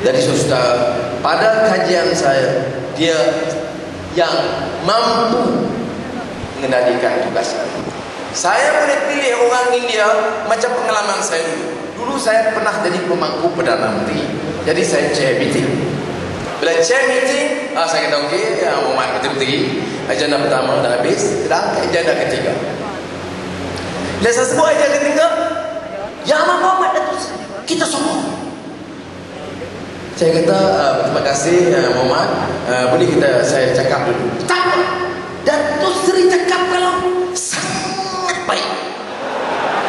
Jadi saudara, pada kajian saya, dia yang mampu mengendalikan tugas saya. Boleh pilih orang India macam pengalaman saya dulu. Dulu saya pernah jadi pemangku Perdana Menteri. Jadi saya chair meeting. Bila chair meeting, saya kata okey, ya Muhammad Menteri, agenda pertama dah habis, kita angkat agenda ketiga. Bila saya sebut agenda ketiga, ya Muhammad Datuk Seri, kita semua. Saya kata terima kasih Muhammad, boleh saya cakap dulu. Tak, Datuk Seri cakap kalau sangat baik.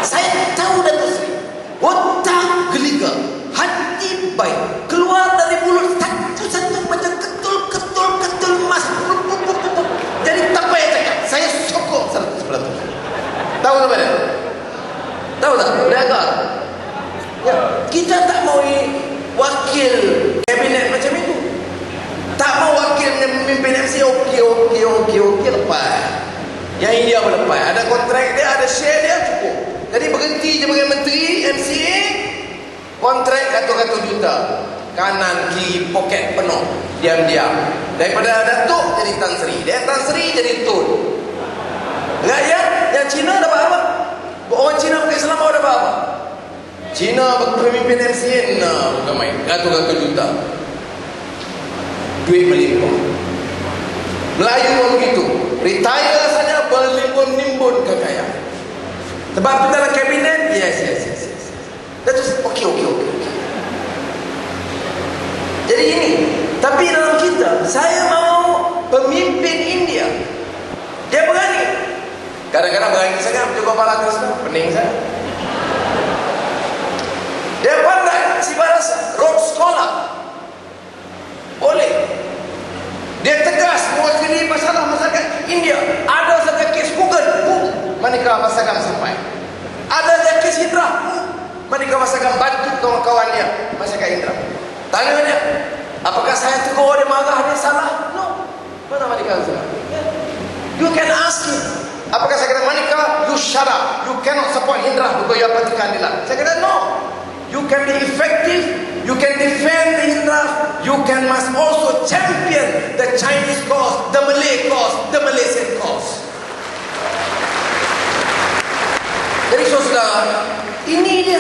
Saya tahu Datuk Seri, otak geliga, hati baik, keluar dari mulut satu-satu macam ketul emas. Jadi tak payah cakap, saya sokong 100%. Tahu tak pada? Tahu tak? Beragak. Ya, kita tak mau wakil kabinet macam itu. Tak mau wakil memimpin MC. Okey lepas. Yang India pun lepas. Ada kontrak dia, ada share dia, cukup. Jadi berhenti je sebagai menteri MCA, kontrak ratus-ratus juta, kanan kiri poket penuh, diam-diam. Daripada Datuk jadi Tan Sri, dari Tan Sri jadi Tun. Rakyat yang Cina dapat apa? Orang Cina pakai selama dapat apa? Cina pemimpin MCA, bukan main, ratus-ratus juta, duit melimpah. Melayu pun begitu, retire saja berlimbun-limbun kekayaan. Sebab tu dalam kabinet, yes. Terus okey. Jadi ini, tapi dalam kita, saya mau pemimpin India. Dia berani. Kadang-kadang berani sangat menjaga kepala Krishna, pening saya. Dia pandai, si Barasa, rock sekolah. Boleh. Dia tegas mewakili masalah masyarakat India. Ada saja kes Google, manakala masyarakat sampai. Ada saja kes Indra, manakala masyarakat bantu kawan-kawan dia, masyarakat Indra. Tanya dia, apakah saya tegur dia, marah dia, salah? No. Mana manakala salah? You can ask him. Apakah saya kata, Manika, you shut up, you cannot support Indra because you are party kandidat? Saya kata, no. You can be effective, you can defend the Indra, you can must also champion the Chinese cause, the Malay cause, the Malaysian cause. Jadi saudara, ini dia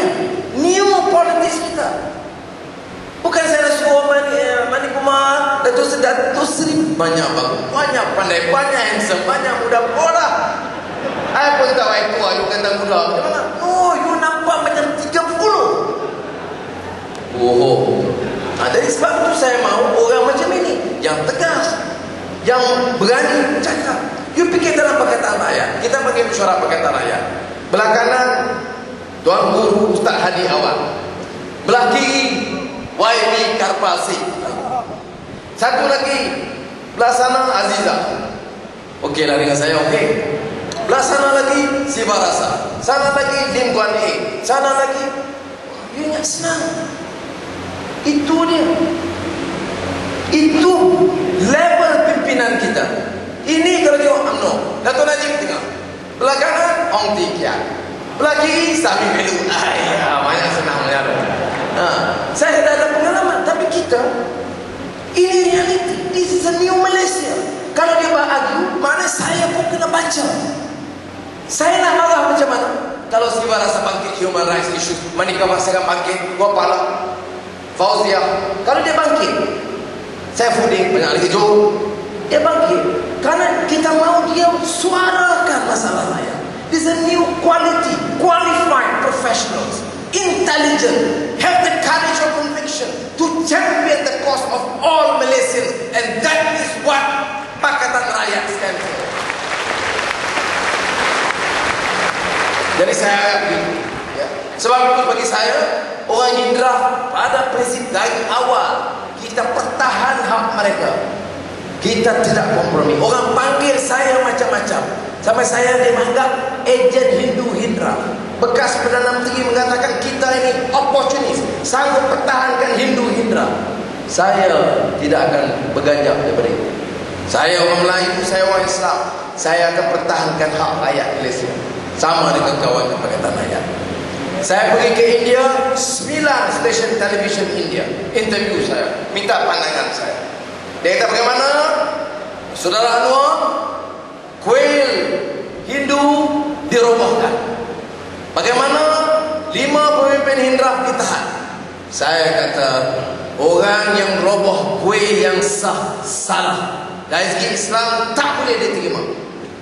new politics kita. Bukan saya nak suruh Mani Kumar, Datuk Seri banyak bagus, banyak pandai, banyak handsome, banyak muda bola. Saya pun tahu itu, you kata muda macam mana? Oh, you nampak macam 30. Dari sebab itu saya mahu orang macam ini, yang tegas, yang berani cakap. You fikir dalam Pakatan Rakyat, kita bagi mesyuarat Pakatan Rakyat. Belah kanan Tuan Guru Ustaz Hadi Awal, belah kiri YB Karpasi, satu lagi belah sana Aziza. Okey lah dengan saya, okey. Belah sana lagi si Barasa, sana lagi Lim Guan Hee, sana lagi. You ingat senang. Itu dia. Itu level pimpinan kita. Ini kalau tengok UMNO, Dato' Najib tengok. Belah kanan Ong Ti Kiat, belah kiri Sami Melu. Banyak senang menyara. Saya dah ada pengalaman, tapi kita, ini reality. This is a new Malaysia. Kalau dia argue, mana saya pun kena baca. Saya nak marah macam mana? Kalau si Barasa bangkit human rights issues, Manika Masyarakat bangkit, gua pala Fauzia, kalau dia bangkit, saya Fuding banyak lagi jauh, dia bangkit karena kita mau dia suarakan masalah rakyat. This is a new quality, qualified professionals, intelligent, have the courage of conviction to champion the cause of all Malaysians, and that is what Pakatan Rakyat stands for. Jadi saya harap begini, ya. Sebab itu bagi saya, orang Indra pada prinsip dari awal kita pertahan hak mereka. Kita tidak kompromi. Orang panggil saya macam-macam, sampai saya dianggap ejen Hindu Hindra. Bekas Perdana Menteri mengatakan kita ini opportunis, sanggup pertahankan Hindu Hindra. Saya tidak akan berganjak daripada itu. Saya orang Melayu, saya orang Islam, saya akan pertahankan hak rakyat Malaysia, sama dengan kawan Pakatan Rakyat. Saya pergi ke India, 9 stesen televisyen India interview saya, minta pandangan saya. Dia kata, bagaimana Saudara Anwar, kuil Hindu dirobohkan? Bagaimana 5 pemimpin Hindu ditahan? Saya kata, orang yang roboh kuil yang sah, salah. Dari segi Islam tak boleh diterima.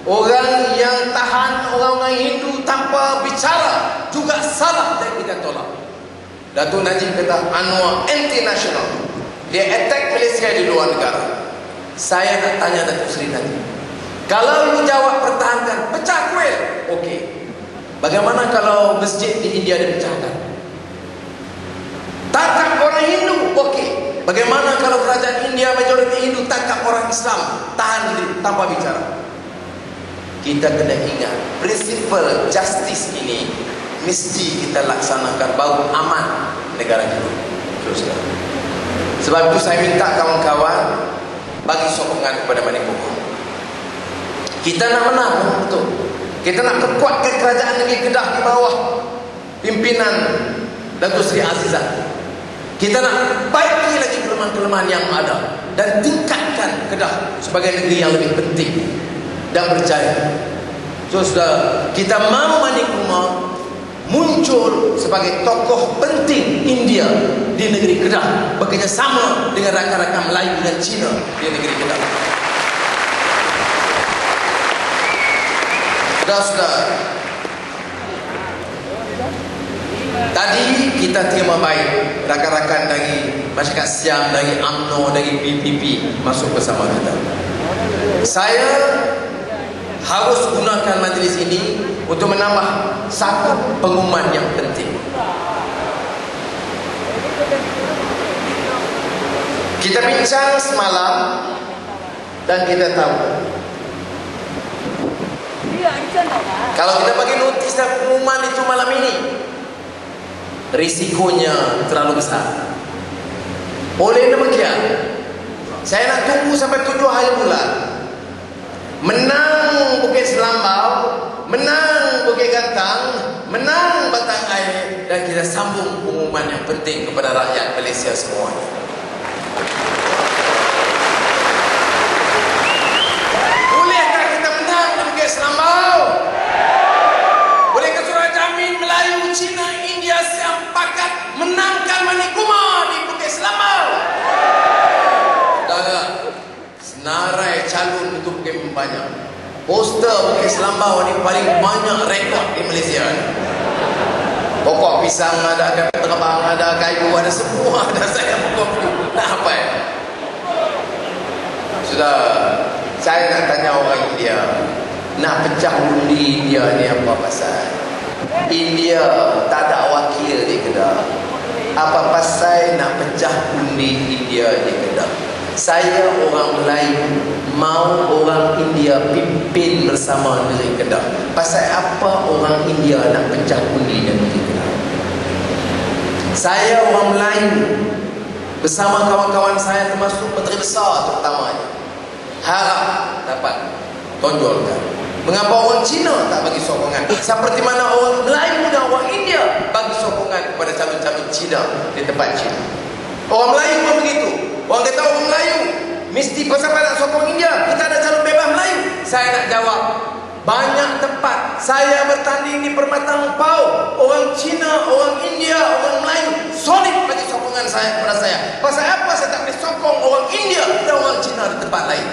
Orang yang tahan orang-orang Hindu tanpa bicara juga salah dan kita tolak. Datuk Najib kata Anwar anti-national, dia attack Malaysia di luar negara. Saya nak tanya Datuk Seri Najib, kalau you jawab pertahankan, pecah kuil, okey. Bagaimana kalau masjid di India dipecahkan? Tangkap orang Hindu, okey. Bagaimana kalau kerajaan India majoriti Hindu tangkap orang Islam, tahan diri tanpa bicara? Kita kena ingat, prinsipal justice ini mesti kita laksanakan baru aman negara kita. Teruskan. Sebab itu saya minta kawan-kawan bagi sokongan kepada Manipur. Kita nak menang, betul. Kita nak perkuatkan kerajaan negeri Kedah di bawah pimpinan Datuk Seri Azizah. Kita nak baiki lagi kelemahan-kelemahan yang ada dan tingkatkan Kedah sebagai negeri yang lebih penting dan berjaya. So, sudah kita mahu Manikumah muncul sebagai tokoh penting India di negeri Kedah, bekerjasama dengan rakan-rakan Melayu dan Cina di negeri Kedah. Sudah. Tadi kita terima baik rakan-rakan dari masyarakat Siam, dari UMNO, dari PPP masuk bersama kita. Saya harus gunakan majlis ini untuk menambah satu pengumuman yang penting. Kita bincang semalam dan kita tahu kalau kita bagi notis dan pengumuman itu malam ini, risikonya terlalu besar. Oleh demikian, saya nak tunggu sampai 7 hari bulan. Menang Bukit Selambau, menang Bukit Gantang, menang Batang Air, dan kita sambung pengumuman yang penting kepada rakyat Malaysia semuanya. Bolehkah kita menang di Bukit Selambau? Bolehkah Saudara jamin Melayu, Cina, India, Siam pakat menangkan Manikumah di Bukit Selambau? Saudara, senarai calon itu bukan banyak. Poster Bukit Selambau ni paling banyak rekod di Malaysia ni. Pokok pisang ada, kapal terbang ada, kayu ada, semua ada. Saya pokok nak apa ya? Sudah, saya nak tanya orang India, nak pecah undi India ni apa pasal? India tak ada wakil di Kedah. Apa pasal nak pecah undi India di Kedah? Saya orang Melayu mau orang India pimpin bersama negeri Kedah. Pasal apa orang India nak pecah undi negeri Kedah? Saya orang Melayu bersama kawan-kawan saya termasuk Menteri Besar terutamanya harap dapat tonjolkan. Mengapa orang Cina tak bagi sokongan? Seperti mana orang Melayu dan orang India bagi sokongan kepada calon-calon Cina di tempat Cina. Orang Melayu pun begitu. Orang kata orang Melayu mesti pasal nak sokong India, kita ada calon bebas Melayu. Saya nak jawab, banyak tempat saya bertanding di Permatang Pau, orang Cina, orang India, orang Melayu solid bagi sokongan saya kepada saya. Pasal apa saya tak boleh sokong orang India dan orang Cina di tempat lain?